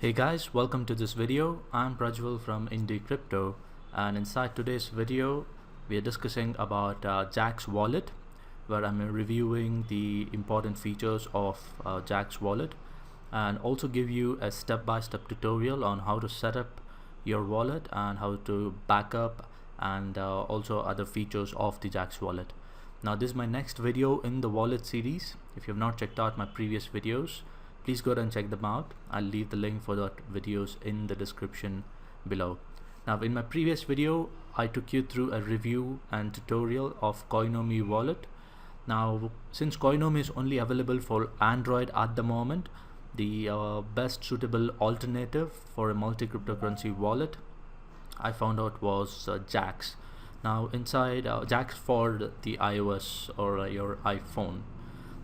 Hey guys, welcome to this video. I'm Prajwal from Indie Crypto, and inside today's video we are discussing about Jaxx wallet, where I'm reviewing the important features of Jaxx wallet and also give you a step-by-step tutorial on how to set up your wallet and how to back up and also other features of the Jaxx wallet. Now this is my next video in the wallet series. If you have not checked out my previous videos, please go ahead and check them out. I'll leave the link for that videos in the description below. Now in my previous video I took you through a review and tutorial of Coinomi wallet. Now since Coinomi is only available for Android at the moment, the best suitable alternative for a multi-cryptocurrency wallet I found out was Jaxx. Now inside Jaxx for the iOS or your iPhone.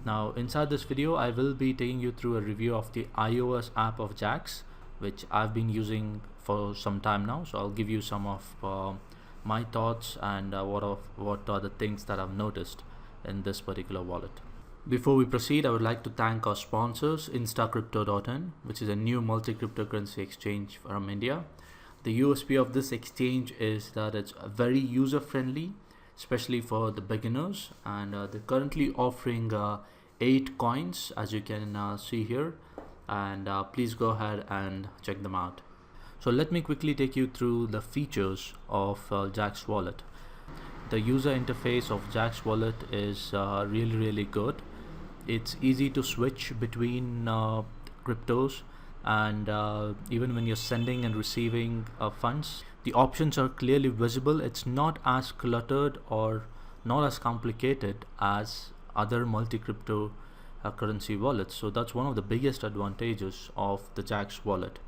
Now inside this video I will be taking you through a review of the iOS app of Jaxx, which I've been using for some time now. So I'll give you some of my thoughts and what are the things that I've noticed in this particular wallet. Before we proceed, I would like to thank our sponsors, instacrypto.in, which is a new multi-cryptocurrency exchange from India. The USP of this exchange is that it's very user-friendly, especially for the beginners, and they're currently offering 8 coins, as you can see here, and please go ahead and check them out. So let me quickly take you through the features of Jaxx wallet. The user interface of Jaxx wallet is really good. It's easy to switch between cryptos, and even when you're sending and receiving funds, the options are clearly visible. It's not as cluttered or not as complicated as other multi-crypto currency wallets. So that's one of the biggest advantages of the Jaxx wallet.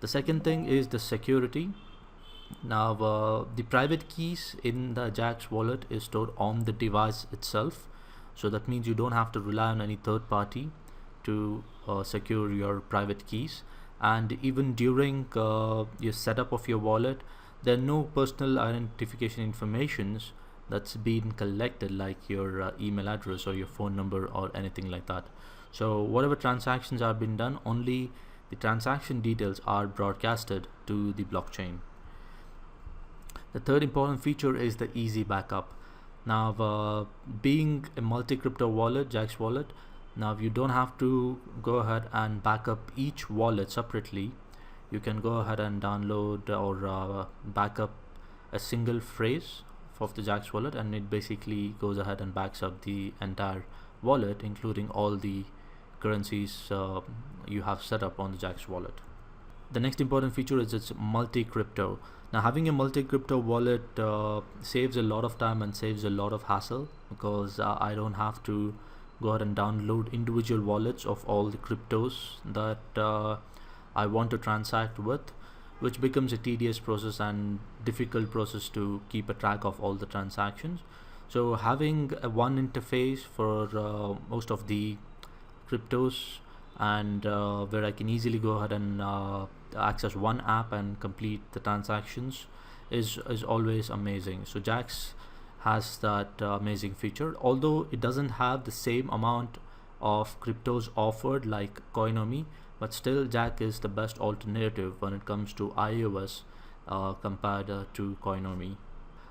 The second thing is the security. Now the private keys in the Jaxx wallet is stored on the device itself, so that means you don't have to rely on any third party to secure your private keys. And even during your setup of your wallet, there are no personal identification informations that's been collected, like your email address or your phone number or anything like that. So whatever transactions have been done, only the transaction details are broadcasted to the blockchain. The third important feature is the easy backup. Now being a multi-crypto wallet, Jaxx wallet, now you don't have to go ahead and back up each wallet separately. You can go ahead and download or back up a single phrase of the Jaxx wallet, and it basically goes ahead and backs up the entire wallet, including all the currencies you have set up on the Jaxx wallet. The next important feature is its multi-crypto. Now having a multi-crypto wallet saves a lot of time and saves a lot of hassle, because I don't have to go ahead and download individual wallets of all the cryptos that I want to transact with, which becomes a tedious process and difficult process to keep a track of all the transactions. So having one interface for most of the cryptos, and where I can easily go ahead and access one app and complete the transactions is always amazing. So Jaxx has that amazing feature, although it doesn't have the same amount of cryptos offered like Coinomi, but still Jaxx is the best alternative when it comes to iOS compared to Coinomi.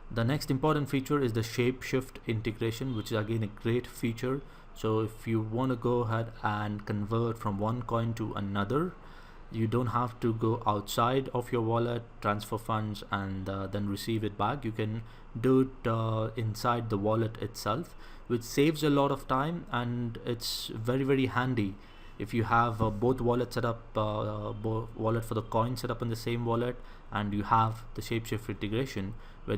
The next important feature is the shapeshift integration, which is again a great feature. So if you want to go ahead and convert from one coin to another, you don't have to go outside of your wallet, transfer funds, and then receive it back. You can do it inside the wallet itself, which saves a lot of time, and it's very handy if you have both wallets set up, wallet for the coin set up in the same wallet, and you have the shapeshift integration where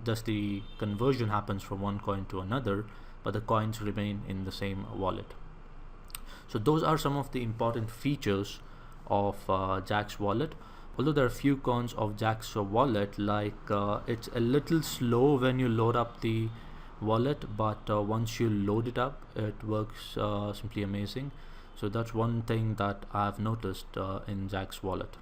just the conversion happens from one coin to another, but the coins remain in the same wallet. So those are some of the important features of Jaxx wallet. Although there are a few cons of Jaxx wallet, like it's a little slow when you load up the wallet, but once you load it up, it works simply amazing. So that's one thing that I've noticed in Jaxx wallet.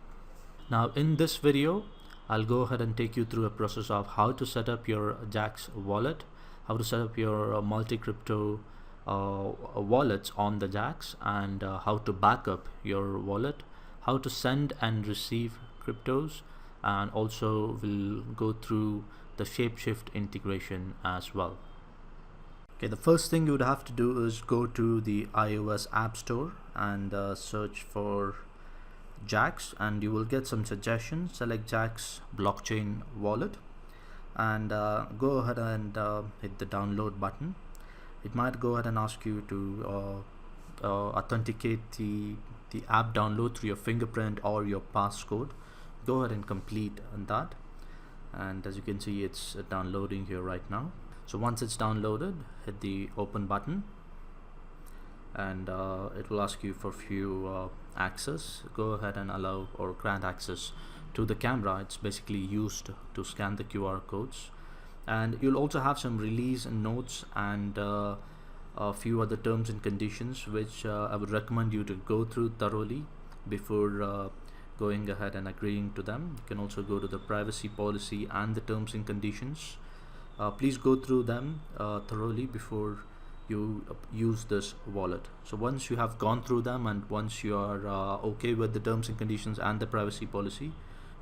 Now in this video I'll go ahead and take you through a process of how to set up your Jaxx wallet, how to set up your multi-crypto wallets on the Jaxx, and how to back up your wallet, how to send and receive cryptos, and also we'll go through the Shapeshift integration as well. Okay, the first thing you would have to do is go to the iOS App Store and search for Jaxx, and you will get some suggestions. Select Jaxx blockchain wallet and go ahead and hit the download button. It might go ahead and ask you to authenticate the app download through your fingerprint or your passcode. Go ahead and complete that, and as you can see, it's downloading here right now. So once it's downloaded, hit the open button, and it will ask you for few access. Go ahead and allow or grant access to the camera. It's basically used to scan the QR codes, and you'll also have some release notes and a few other terms and conditions, which I would recommend you to go through thoroughly before going ahead and agreeing to them. You can also go to the privacy policy and the terms and conditions. Please go through them thoroughly before you use this wallet. So once you have gone through them and once you are okay with the terms and conditions and the privacy policy,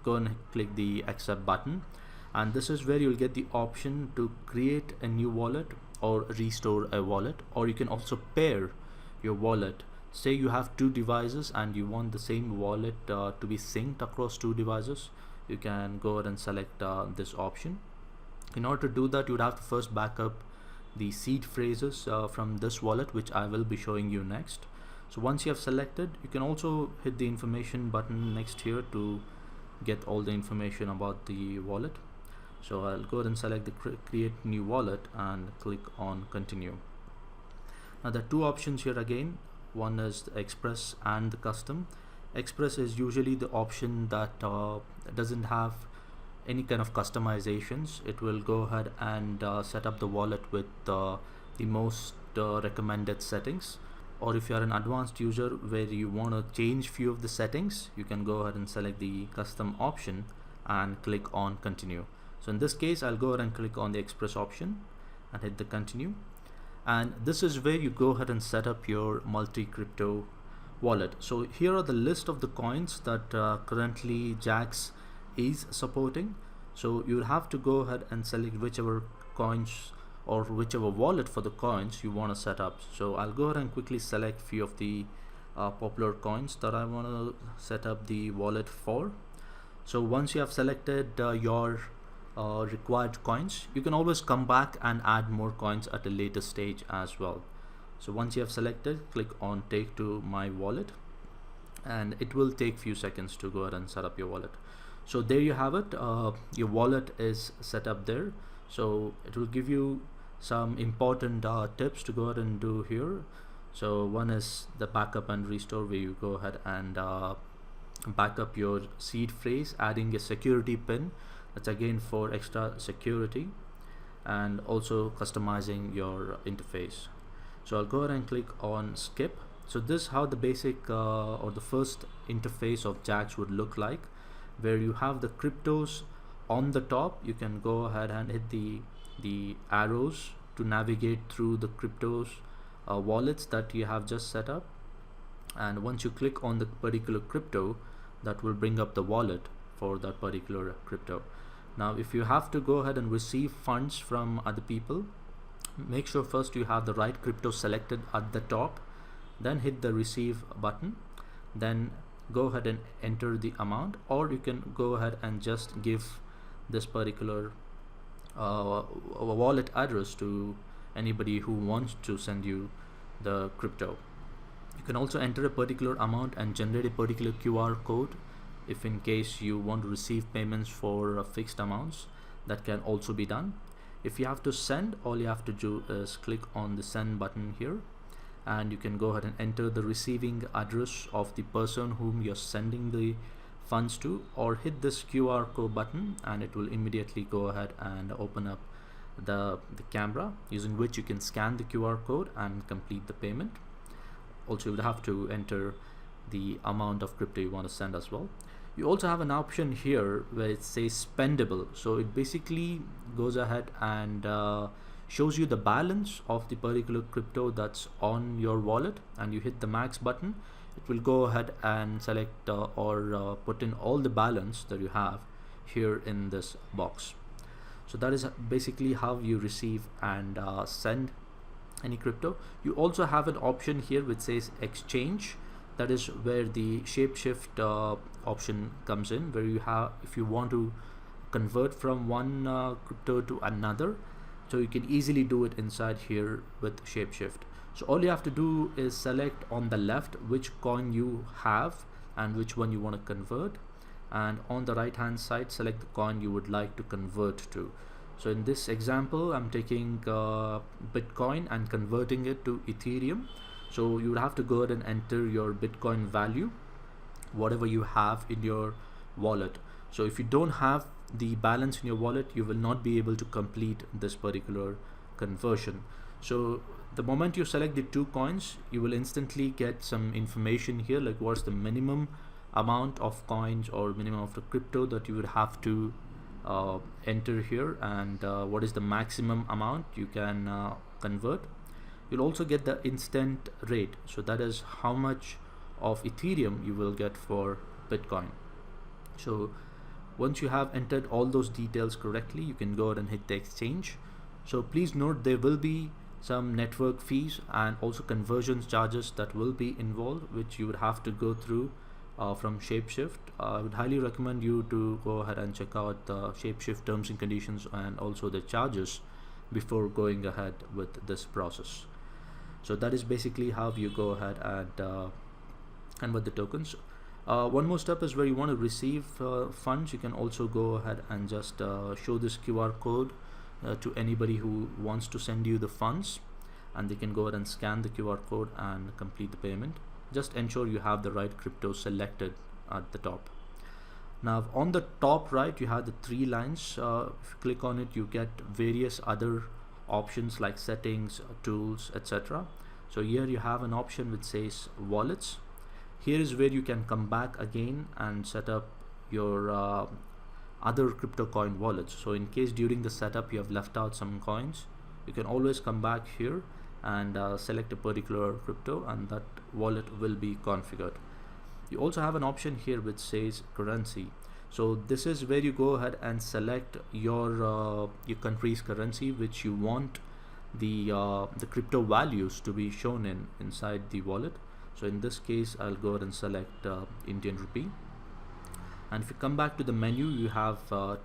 go and click the accept button, and this is where you'll get the option to create a new wallet or restore a wallet, or you can also pair your wallet. Say you have two devices and you want the same wallet to be synced across two devices, you can go ahead and select this option. In order to do that, you would have to first back up the seed phrases from this wallet, which I will be showing you next. So once you have selected, you can also hit the information button next here to get all the information about the wallet. So I'll go ahead and select the create new wallet and click on continue. Now there are two options here again. One is the Express and the custom. Express is usually the option that doesn't have any kind of customizations. It will go ahead and set up the wallet with the most recommended settings. Or if you are an advanced user where you want to change few of the settings, you can go ahead and select the custom option and click on continue. So in this case, I'll go ahead and click on the Express option and hit the continue. And this is where you go ahead and set up your multi-crypto wallet. So here are the list of the coins that currently Jaxx is supporting. So you'll have to go ahead and select whichever coins or whichever wallet for the coins you want to set up. So I'll go ahead and quickly select few of the popular coins that I want to set up the wallet for. So once you have selected your required coins, you can always come back and add more coins at a later stage as well. So once you have selected, click on take to my wallet, and it will take few seconds to go ahead and set up your wallet. So there you have it. Your wallet is set up there. So it will give you some important tips to go ahead and do here. So one is the backup and restore, where you go ahead and back up your seed phrase, adding a security pin. That's again for extra security, and also customizing your interface. So I'll go ahead and click on skip. So this is how the basic or the first interface of Jaxx would look like, where you have the cryptos on the top. You can go ahead and hit the arrows to navigate through the cryptos wallets that you have just set up, and once you click on the particular crypto, that will bring up the wallet for that particular crypto. Now if you have to go ahead and receive funds from other people, make sure first you have the right crypto selected at the top, then hit the receive button, then go ahead and enter the amount, or you can go ahead and just give this particular wallet address to anybody who wants to send you the crypto. You can also enter a particular amount and generate a particular QR code if in case you want to receive payments for fixed amounts. That can also be done. If you have to send, all you have to do is click on the send button here, and you can go ahead and enter the receiving address of the person whom you're sending the funds to, or hit this QR code button and it will immediately go ahead and open up the camera, using which you can scan the QR code and complete the payment. Also, you would have to enter the amount of crypto you want to send as well. You also have an option here where it says spendable. So it basically goes ahead and shows you the balance of the particular crypto that's on your wallet, and you hit the max button. it will go ahead and select or put in all the balance that you have here in this box. So that is basically how you receive and send any crypto. You also have an option here which says exchange. That is where the shapeshift option comes in, where you have, if you want to convert from one crypto to another, so you can easily do it inside here with shapeshift. So all you have to do is select on the left which coin you have and which one you want to convert, and on the right hand side select the coin you would like to convert to. So in this example I'm taking Bitcoin and converting it to Ethereum. So you would have to go ahead and enter your Bitcoin value, whatever you have in your wallet. So if you don't have the balance in your wallet, you will not be able to complete this particular conversion. So the moment you select the two coins, you will instantly get some information here, like what's the minimum amount of coins or minimum of the crypto that you would have to enter here, and what is the maximum amount you can convert. You'll also get the instant rate, so that is how much of Ethereum you will get for Bitcoin. So once you have entered all those details correctly, you can go ahead and hit the exchange. So please note there will be some network fees and also conversions charges that will be involved, which you would have to go through from Shapeshift. I would highly recommend you to go ahead and check out the Shapeshift terms and conditions and also the charges before going ahead with this process. So that is basically how you go ahead and convert the tokens. One more step is where you want to receive funds. You can also go ahead and just show this QR code to anybody who wants to send you the funds, and they can go ahead and scan the QR code and complete the payment. Just ensure you have the right crypto selected at the top. Now on the top right you have the three lines. If you click on it, you get various other options like settings, tools, etc. So here you have an option which says wallets. Here is where you can come back again and set up your other crypto coin wallets. So in case during the setup you have left out some coins, you can always come back here and select a particular crypto, and that wallet will be configured. You also have an option here which says currency. So this is where you go ahead and select your country's currency which you want the crypto values to be shown inside the wallet. So in this case I'll go ahead and select Indian rupee. And if you come back to the menu, you have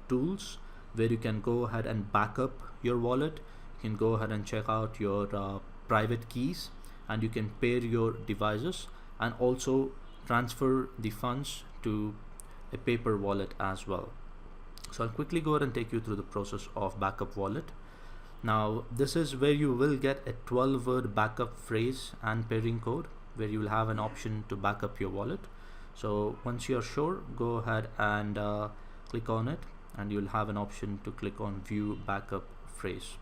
tools where you can go ahead and back up your wallet. You can go ahead and check out your private keys, and you can pair your devices and also transfer the funds to a paper wallet as well. So I'll quickly go ahead and take you through the process of backup wallet. Now this is where you will get a 12-word backup phrase and pairing code, where you will have an option to back up your wallet. So once you're sure, go ahead and click on it, and you'll have an option to click on view backup phrase.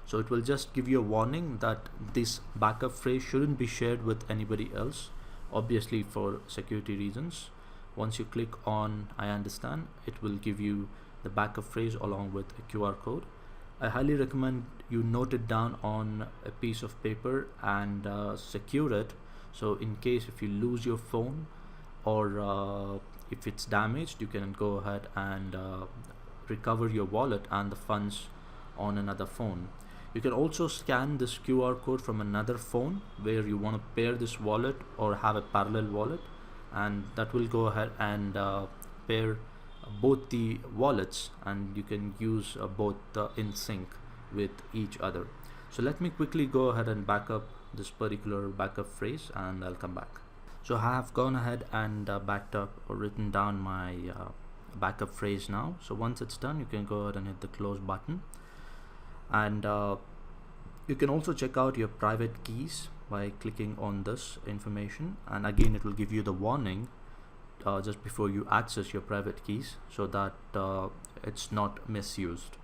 So it will just give you a warning that this backup phrase shouldn't be shared with anybody else, obviously for security reasons. Once you click on I understand, it will give you the backup phrase along with a QR code. I highly recommend you note it down on a piece of paper and secure it, so in case if you lose your phone or if it's damaged, you can go ahead and recover your wallet and the funds on another phone. You can also scan this QR code from another phone where you want to pair this wallet or have a parallel wallet, and that will go ahead and pair both the wallets, and you can use both in sync with each other. So let me quickly go ahead and back up this particular backup phrase, and I'll come back. So I have gone ahead and backed up or written down my backup phrase now. So once it's done, you can go ahead and hit the close button, and you can also check out your private keys by clicking on this information, and again it will give you the warning just before you access your private keys, so that it's not misused.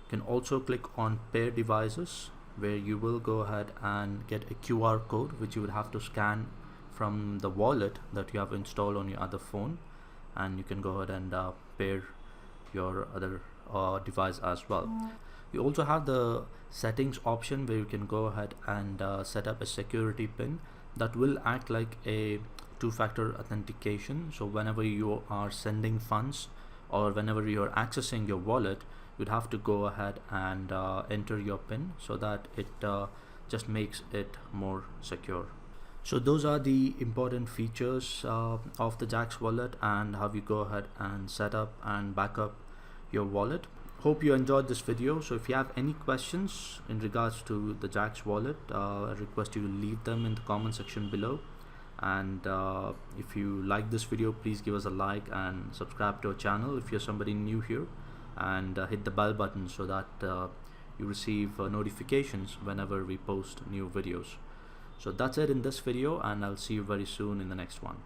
You can also click on pair devices, where you will go ahead and get a QR code which you would have to scan from the wallet that you have installed on your other phone, and you can go ahead and pair your other device as well. You also have the settings option where you can go ahead and set up a security pin that will act like a two-factor authentication. So whenever you are sending funds or whenever you're accessing your wallet, you'd have to go ahead and enter your pin so that it just makes it more secure. So those are the important features of the Jaxx wallet and how you go ahead and set up and back up your wallet. Hope you enjoyed this video. So if you have any questions in regards to the Jaxx wallet, I request you to leave them in the comment section below. And if you like this video, please give us a like and subscribe to our channel if you're somebody new here, and hit the bell button so that you receive notifications whenever we post new videos. So that's it in this video, and I'll see you very soon in the next one.